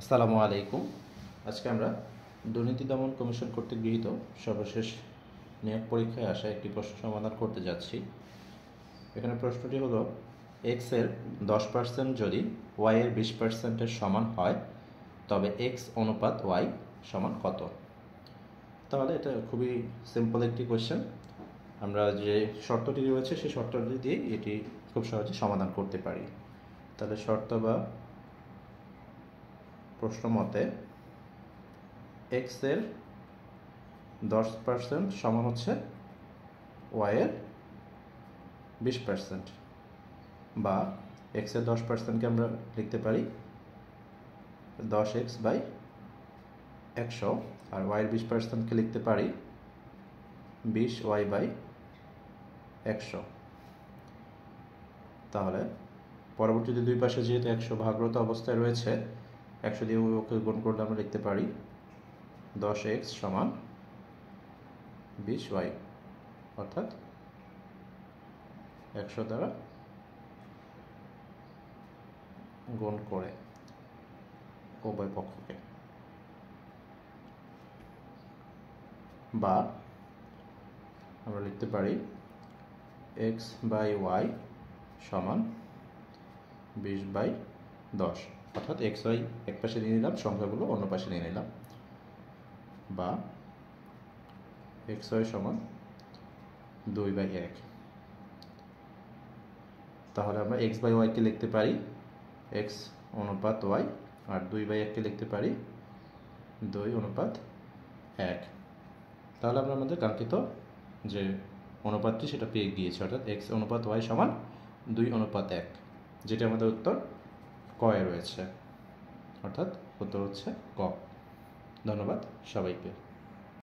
আসসালামু আলাইকুম। আজকে আমরা দুর্নীতি দমন কমিশন কর্তৃক গৃহীত সর্বশেষ নিয়োগ পরীক্ষায় আসা একটি প্রশ্ন সমাধান করতে যাচ্ছি। এখানে প্রশ্নটি হলো, এক্স এর 10% যদি ওয়াই এর 20%-এর সমান হয় তবে এক্স অনুপাত ওয়াই সমান কত? তাহলে এটা খুবই সিম্পল একটি কোয়েশ্চেন। আমরা যে শর্তটি রয়েছে সেই শর্তটি দিয়ে এটি খুব সহজে সমাধান করতে পারি। তাহলে শর্ত বা প্রশ্ন মতে এক্স এর 10% সমান হচ্ছে ওয়াই এর 20%, বা এক্স এর 10%কে আমরা লিখতে পারি 10x/100, আর ওয়াই এর 20%কে লিখতে পারি 20y/100। তাহলে পরবর্তীতে দুই পাশে যেহেতু 100 ভাগরত অবস্থায় রয়েছে, 100 দিয়ে ওকে গুণ করলে আমরা লিখতে পারি 10x সমান 20y, অর্থাৎ 100 দ্বারা গুণ করে উভয় পক্ষকে, বা আমরা লিখতে পারি x/y সমান 20/10, অর্থাৎ xy এক পাশে নিয়ে নিলাম, সংখ্যাগুলো অন্য পাশে নিয়ে নিলাম, বা xy সমান 2/1। তাহলে আমরা x/y কে লিখতে পারি x অনুপাত y, আর 2/1 কে লিখতে পারি 2/1। তাহলে আমরা আমাদের কাঙ্ক্ষিত যে অনুপাতটি সেটা পেয়ে গিয়েছি, অর্থাৎ x অনুপাত y সমান 2/1, যেটা আমাদের উত্তর ক এ রয়েছে, অর্থাৎ উত্তর হচ্ছে ক। ধন্যবাদ সবাইকে।